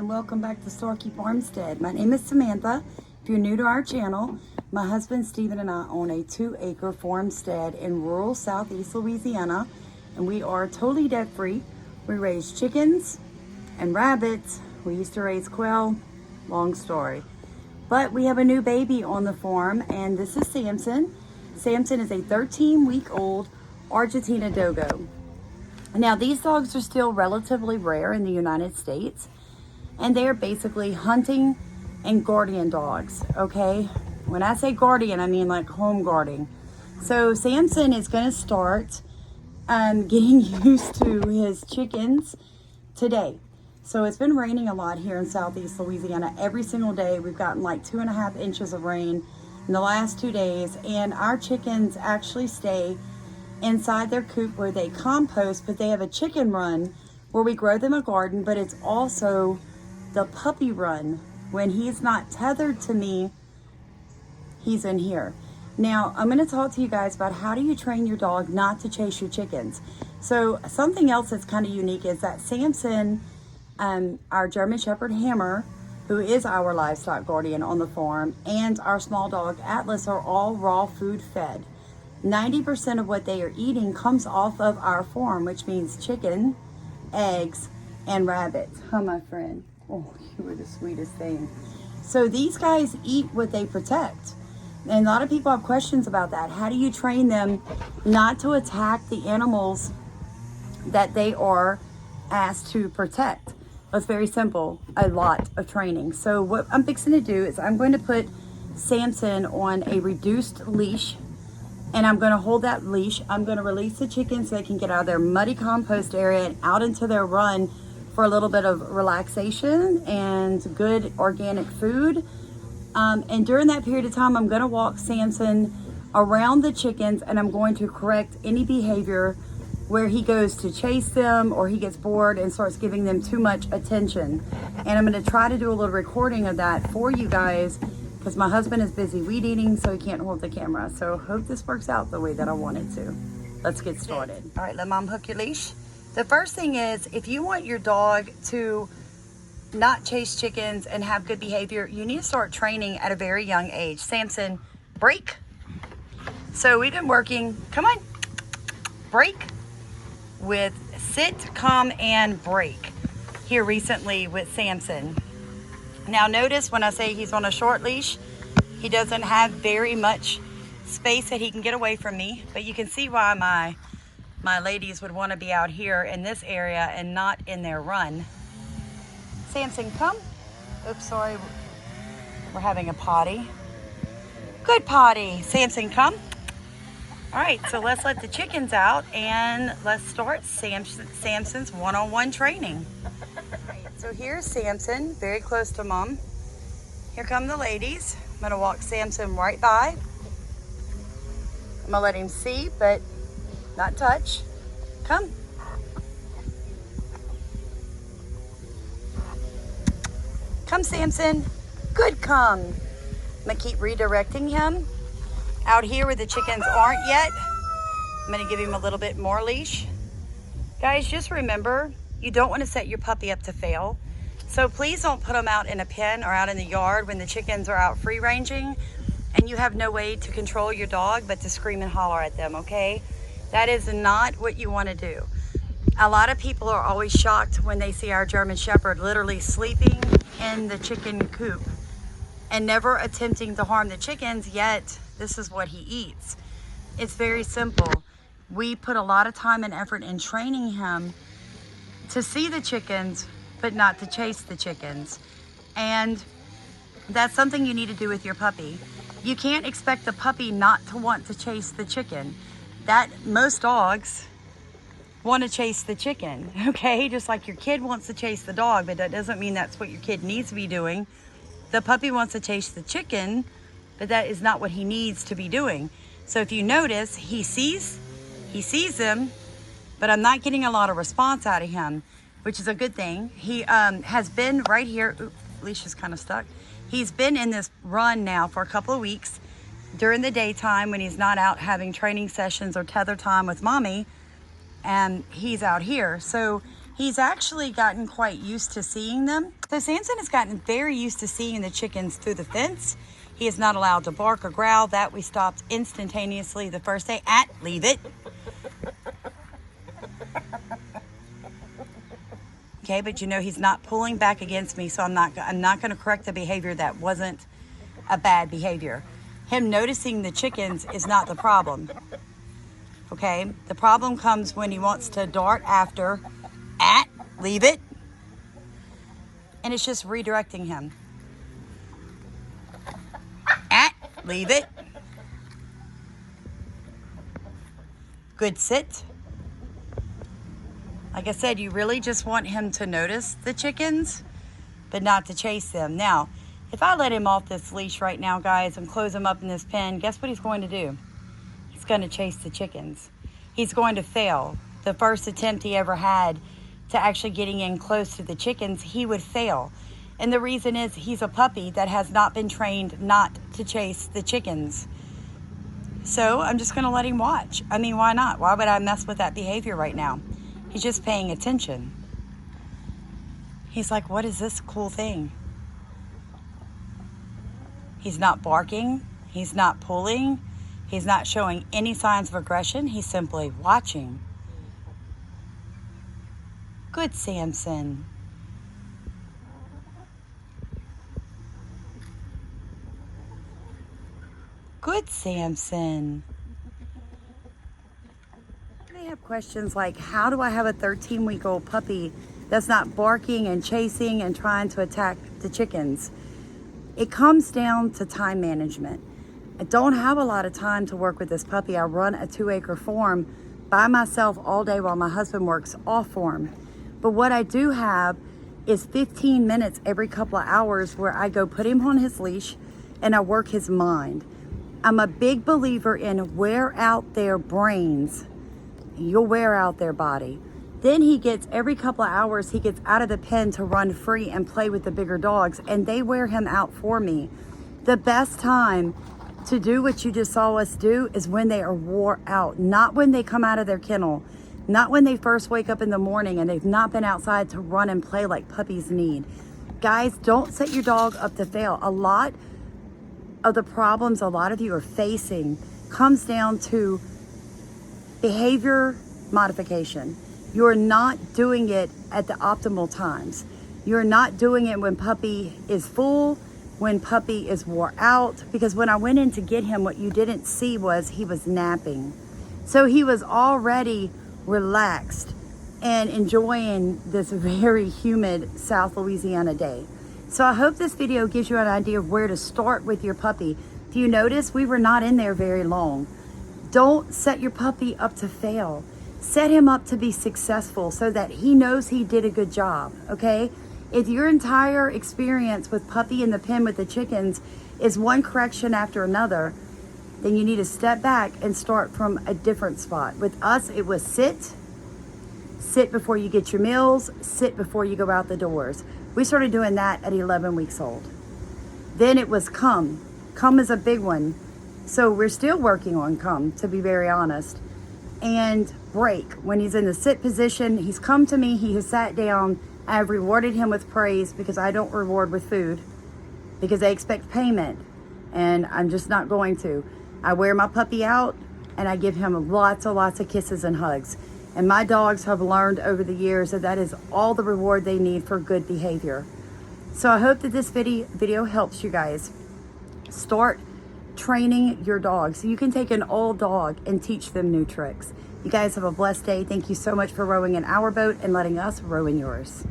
and welcome back to Starkey Farmstead. My name is Samantha. If you're new to our channel, my husband Stephen and I own a 2-acre farmstead in rural southeast Louisiana, and we are totally debt-free. We raise chickens and rabbits. We used to raise quail, long story. But we have a new baby on the farm, and this is Samson. Samson is a 13-week-old Argentina Dogo. Now, these dogs are still relatively rare in the United States, and they are basically hunting and guardian dogs, okay? When I say guardian, I mean like home guarding. So Samson is going to start getting used to his chickens today. So it's been raining a lot here in southeast Louisiana. Every single day we've gotten like 2.5 inches of rain in the last 2 days, and our chickens actually stay inside their coop where they compost, but they have a chicken run where we grow them a garden, but it's also the puppy run. When he's not tethered to me, he's in here. Now, I'm going to talk to you guys about how do you train your dog not to chase your chickens. So something else that's kind of unique is that Samson, our German Shepherd Hammer, who is our livestock guardian on the farm, and our small dog Atlas are all raw food fed. 90% of what they are eating comes off of our farm, which means chicken, eggs, and rabbits. Huh, my friend? Oh, you were the sweetest thing. So these guys eat what they protect. And a lot of people have questions about that. How do you train them not to attack the animals that they are asked to protect? It's very simple, a lot of training. So what I'm fixing to do is I'm going to put Samson on a reduced leash, and I'm going to hold that leash. I'm going to release the chickens so they can get out of their muddy compost area and out into their run for a little bit of relaxation and good organic food. And during that period of time, I'm going to walk Samson around the chickens, and I'm going to correct any behavior where he goes to chase them or he gets bored and starts giving them too much attention. And I'm going to try to do a little recording of that for you guys, because my husband is busy weed eating, so he can't hold the camera. So hope this works out the way that I want it to. Let's get started. All right, let mom hook your leash. The first thing is, if you want your dog to not chase chickens and have good behavior, you need to start training at a very young age. Samson, break. So we've been working, come on, break, with sit, come, and break here recently with Samson. Now notice when I say he's on a short leash, he doesn't have very much space that he can get away from me, but you can see why my ladies would want to be out here in this area and not in their run. Samson, come. Oops, sorry, we're having a potty. Good potty. Samson, come. All right, so let's let the chickens out and let's start Samson's one-on-one training. So here's Samson, very close to mom. Here come the ladies. I'm gonna walk Samson right by. I'm gonna let him see, but not touch. Come. Come, Samson. Good, come. I'm gonna keep redirecting him. Out here where the chickens aren't yet, I'm gonna give him a little bit more leash. Guys, just remember, you don't want to set your puppy up to fail. So please don't put them out in a pen or out in the yard when the chickens are out free ranging and you have no way to control your dog but to scream and holler at them, okay? That is not what you want to do. A lot of people are always shocked when they see our German Shepherd literally sleeping in the chicken coop and never attempting to harm the chickens, yet this is what he eats. It's very simple. We put a lot of time and effort in training him to see the chickens, but not to chase the chickens. And that's something you need to do with your puppy. You can't expect the puppy not to want to chase the chicken. Most dogs want to chase the chicken, okay? Just like your kid wants to chase the dog, but that doesn't mean that's what your kid needs to be doing. The puppy wants to chase the chicken, but that is not what he needs to be doing. So if you notice, he sees them, but I'm not getting a lot of response out of him, which is a good thing. He has been right here. Oops, leash is kind of stuck. He's been in this run now for a couple of weeks. During the daytime when he's not out having training sessions or tether time with mommy, and he's out here. So He's actually gotten quite used to seeing them. So Samson has gotten very used to seeing the chickens through the fence. He is not allowed to bark or growl. That we stopped instantaneously the first day. Leave it. Okay, but you know he's not pulling back against me, so I'm not going to correct the behavior that wasn't a bad behavior. Him noticing the chickens is not the problem. Okay, the problem comes when he wants to dart after, leave it, and it's just redirecting him. Leave it. Good sit. Like I said, you really just want him to notice the chickens, but not to chase them. Now, if I let him off this leash right now, guys, and close him up in this pen, guess what he's going to do? He's going to chase the chickens. He's going to fail. The first attempt he ever had to actually getting in close to the chickens, he would fail. And the reason is he's a puppy that has not been trained not to chase the chickens. So I'm just going to let him watch. I mean, why not? Why would I mess with that behavior right now? He's just paying attention. He's like, what is this cool thing? He's not barking. He's not pulling. He's not showing any signs of aggression. He's simply watching. Good, Samson. Good, Samson. They have questions like, how do I have a 13-week-old puppy that's not barking and chasing and trying to attack the chickens? It comes down to time management. I don't have a lot of time to work with this puppy. I run a 2-acre farm by myself all day while my husband works off farm. But what I do have is 15 minutes every couple of hours where I go put him on his leash and I work his mind. I'm a big believer in wear out their brains. You'll wear out their body. Then he gets, every couple of hours, he gets out of the pen to run free and play with the bigger dogs, and they wear him out for me. The best time to do what you just saw us do is when they are wore out, not when they come out of their kennel, not when they first wake up in the morning and they've not been outside to run and play like puppies need. Guys, don't set your dog up to fail. A lot of the problems a lot of you are facing comes down to behavior modification. You're not doing it at the optimal times. You're not doing it when puppy is full, when puppy is wore out. Because when I went in to get him, what you didn't see was he was napping. So he was already relaxed and enjoying this very humid South Louisiana day. So I hope this video gives you an idea of where to start with your puppy. If you notice, we were not in there very long. Don't set your puppy up to fail. Set him up to be successful so that he knows he did a good job, okay? If your entire experience with puppy in the pen with the chickens is one correction after another, then you need to step back and start from a different spot. With us, it was sit before you get your meals, sit before you go out the doors. We started doing that at 11 weeks old. Then it was come. Come is a big one. So we're still working on come, to be very honest. And break. When he's in the sit position, he's come to me, he has sat down. I've rewarded him with praise because I don't reward with food because they expect payment. And I'm just not going to. I wear my puppy out and I give him lots of kisses and hugs. And my dogs have learned over the years that that is all the reward they need for good behavior. So I hope that this video helps you guys. Start training your dogs. You can take an old dog and teach them new tricks. You guys have a blessed day. Thank you so much for rowing in our boat and letting us row in yours.